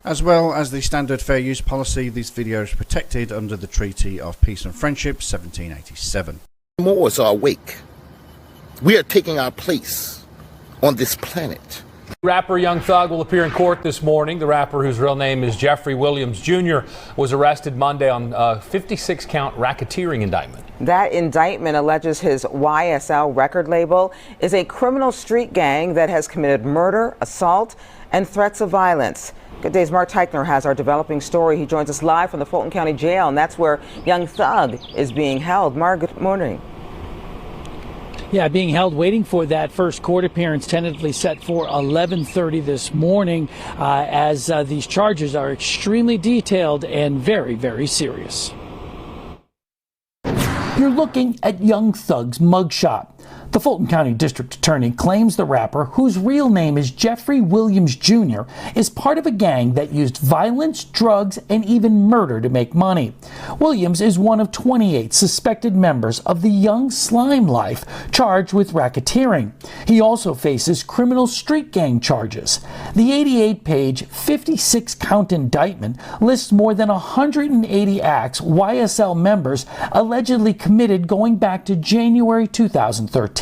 As well as the standard fair use policy, this video is protected under the Treaty of Peace and Friendship, 1787. Moors are awake. We are taking our place on this planet. Rapper Young Thug will appear in court this morning. The rapper, whose real name is Jeffrey Williams Jr., was arrested Monday on a 56-count racketeering indictment. That indictment alleges his YSL record label is a criminal street gang that has committed murder, assault, and threats of violence. Good day's Mark Teichner has our developing story. He joins us live from the Fulton County Jail, and that's where Young Thug is being held. Mark, good morning. Yeah, being held, waiting for that first court appearance, tentatively set for 11:30 this morning, as these charges are extremely detailed and very, very serious. You're looking at Young Thug's mugshot. The Fulton County District Attorney claims the rapper, whose real name is Jeffrey Williams Jr., is part of a gang that used violence, drugs, and even murder to make money. Williams is one of 28 suspected members of the Young Slime Life charged with racketeering. He also faces criminal street gang charges. The 88-page, 56-count indictment lists more than 180 acts YSL members allegedly committed going back to January 2013.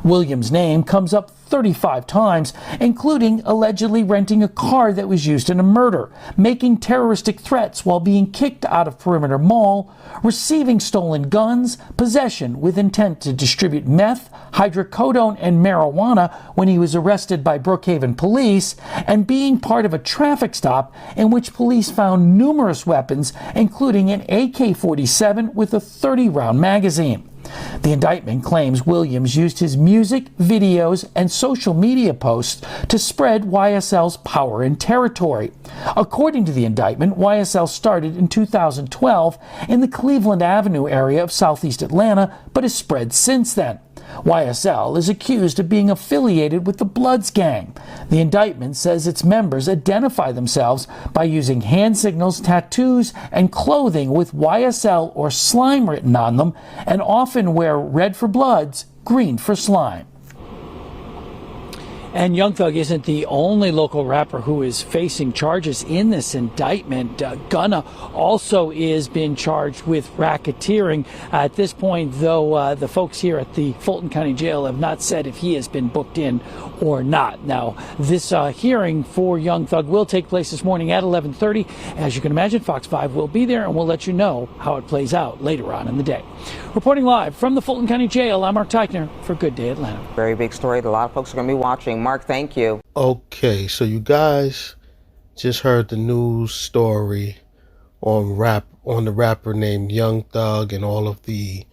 Williams' name comes up 35 times, including allegedly renting a car that was used in a murder, making terroristic threats while being kicked out of Perimeter Mall, receiving stolen guns, possession with intent to distribute meth, hydrocodone, and marijuana when he was arrested by Brookhaven police, and being part of a traffic stop in which police found numerous weapons, including an AK-47 with a 30-round magazine. The indictment claims Williams used his music, videos, and social media posts to spread YSL's power and territory. According to the indictment, YSL started in 2012 in the Cleveland Avenue area of southeast Atlanta, but has spread since then. YSL is accused of being affiliated with the Bloods gang. The indictment says its members identify themselves by using hand signals, tattoos, and clothing with YSL or slime written on them, and often wear red for Bloods, green for slime. And Young Thug isn't the only local rapper who is facing charges in this indictment. Gunna also is being charged with racketeering. At this point, though, the folks here at the Fulton County Jail have not said if he has been booked in or not. Now, this hearing for Young Thug will take place this morning at 11:30. As you can imagine, Fox 5 will be there, and we'll let you know how it plays out later on in the day. Reporting live from the Fulton County Jail, I'm Mark Teichner for Good Day Atlanta. Very big story that a lot of folks are going to be watching. Mark, thank you. Okay, so you guys just heard the news story on the rapper named Young Thug and all of the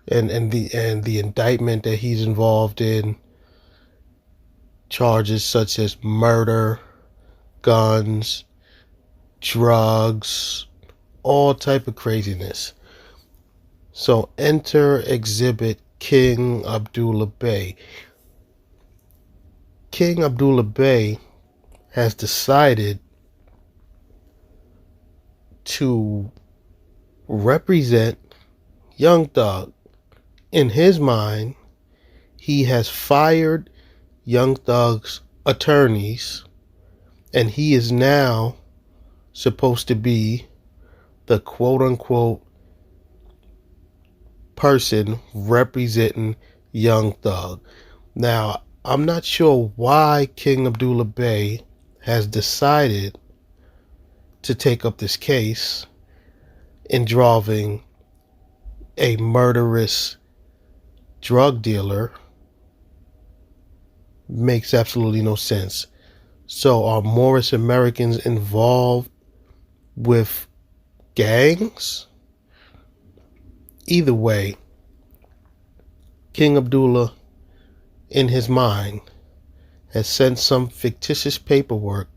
and the indictment that he's involved in. Charges such as murder, guns, drugs, all type of craziness. So enter exhibit King Abdul Bey. King Abdul Bey has decided to represent Young Thug. In his mind, he has fired Young Thug's attorneys, and he is now supposed to be the quote-unquote person representing Young Thug. Now, I'm not sure why King Abdul Bey has decided to take up this case involving a murderous drug dealer. Makes absolutely no sense. So are Moorish Americans involved with gangs? Either way, King Abdullah, in his mind, has sent some fictitious paperwork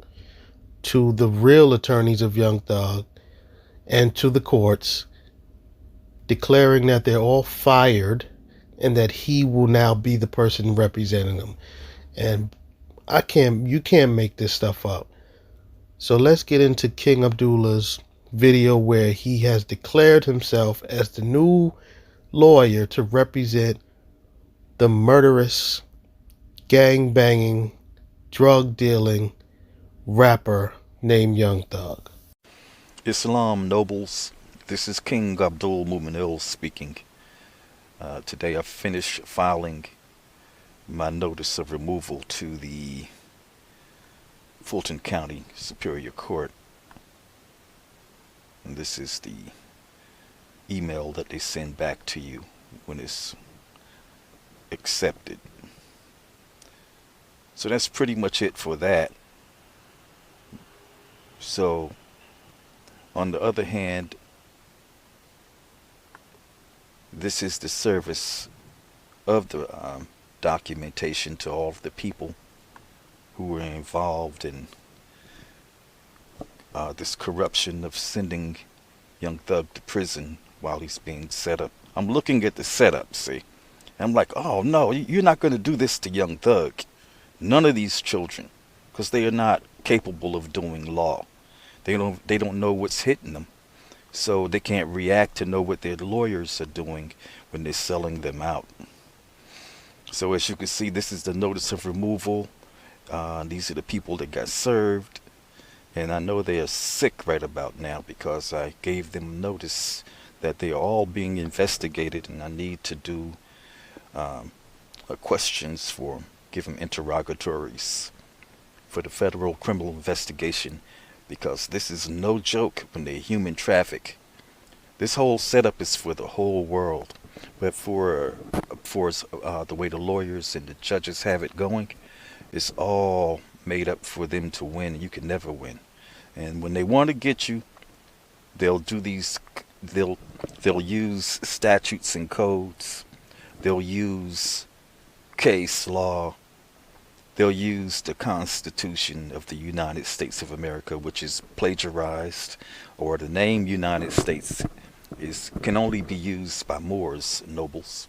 to the real attorneys of Young Thug and to the courts, declaring that they're all fired and that he will now be the person representing them. And you can't make this stuff up. So let's get into King Abdullah's video where he has declared himself as the new lawyer to represent the murderous, gang-banging, drug-dealing rapper named Young Thug. Islam nobles, this is King Abdul Muminil speaking. Today I finished filing my notice of removal to the Fulton County Superior Court. And this is the email that they send back to you when it's accepted. So that's pretty much it for that. So on the other hand, this is the service of the documentation to all of the people who were involved in this corruption of sending Young Thug to prison while he's being set up. I'm looking at the setup, see? I'm like, oh no, you're not going to do this to Young Thug. None of these children, because they are not capable of doing law. They don't know what's hitting them, so they can't react to know what their lawyers are doing when they're selling them out. So as you can see, this is the notice of removal. These are the people that got served, and I know they are sick right about now because I gave them notice that they are all being investigated, and I need to do questions for them, give them interrogatories for the federal criminal investigation. Because this is no joke when they human traffic. This whole setup is for the whole world. But for the way the lawyers and the judges have it going, it's all made up for them to win. You can never win. And when they want to get you, they'll do these. They'll use statutes and codes. They'll use case law. They'll use the Constitution of the United States of America, which is plagiarized, or the name United States can only be used by Moors nobles.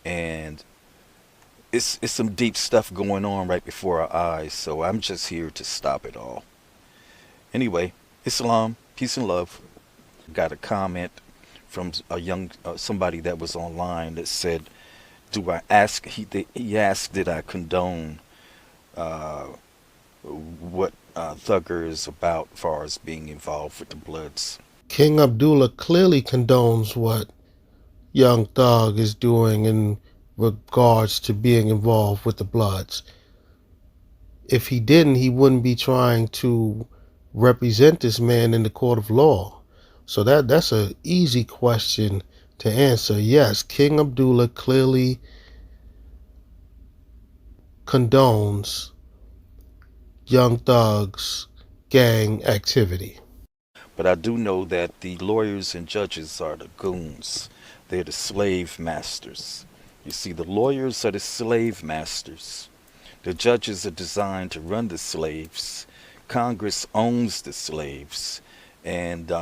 And it's some deep stuff going on right before our eyes, so I'm just here to stop it all. Anyway, Islam, peace and love. Got a comment from somebody that was online that said, do I ask, he asked, did I condone what Thugger is about as far as being involved with the Bloods? King Abdullah clearly condones what Young Thug is doing in regards to being involved with the Bloods. If he didn't, he wouldn't be trying to represent this man in the court of law. So that's an easy question to answer. Yes, King Abdullah clearly condones Young Thug's gang activity. But I do know that the lawyers and judges are the goons. They're the slave masters. You see, the lawyers are the slave masters. The judges are designed to run the slaves. Congress owns the slaves. And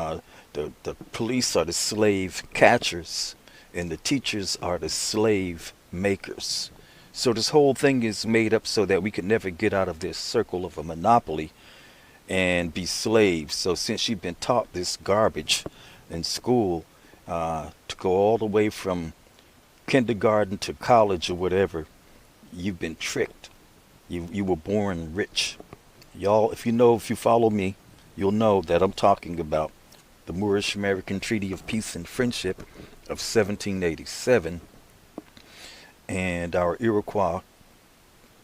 the police are the slave catchers, and the teachers are the slave makers. So this whole thing is made up so that we could never get out of this circle of a monopoly and be slaves. So since you've been taught this garbage in school, to go all the way from kindergarten to college or whatever, you've been tricked. You were born rich. Y'all, if you follow me, you'll know that I'm talking about the Moorish American Treaty of Peace and Friendship of 1787 and our Iroquois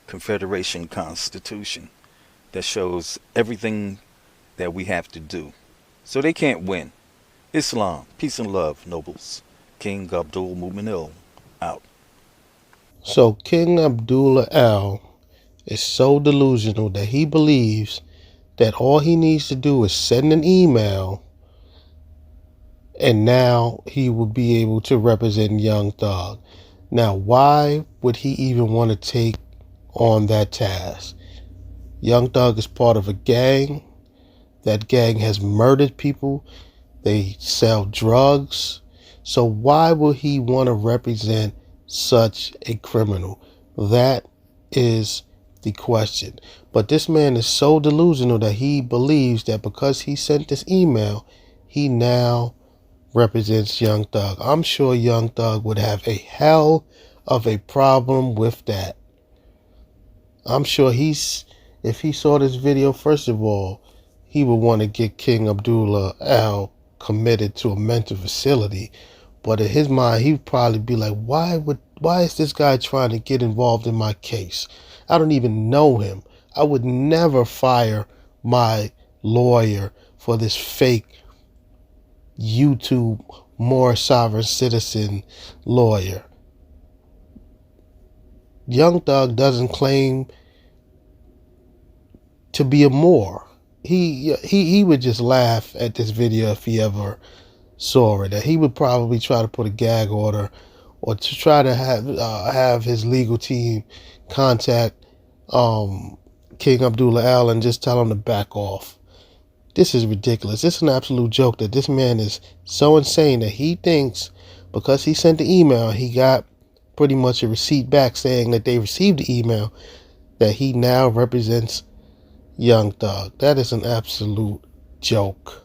Confederation Constitution that shows everything that we have to do. So they can't win. Islam, peace and love, nobles. King Abdul Muminil, out. So King Abdullah Al is so delusional that he believes that all he needs to do is send an email and now he will be able to represent Young Thug. Now, why would he even want to take on that task? Young Thug is part of a gang. That gang has murdered people. They sell drugs. So why would he want to represent such a criminal? That is the question. But this man is so delusional that he believes that because he sent this email, he now represents Young Thug. I'm sure Young Thug would have a hell of a problem with that. I'm sure if he saw this video, first of all, he would want to get King Abdul committed to a mental facility. But in his mind, he'd probably be like, why is this guy trying to get involved in my case? I don't even know him. I would never fire my lawyer for this fake YouTube Moorish sovereign citizen lawyer. Young Thug doesn't claim to be a Moor. He would just laugh at this video if he ever saw it. He would probably try to put a gag order or to try to have his legal team contact King Abdul and just tell him to back off. This is ridiculous. It's an absolute joke that this man is so insane that he thinks because he sent the email, he got pretty much a receipt back saying that they received the email, that he now represents Young Thug. That is an absolute joke.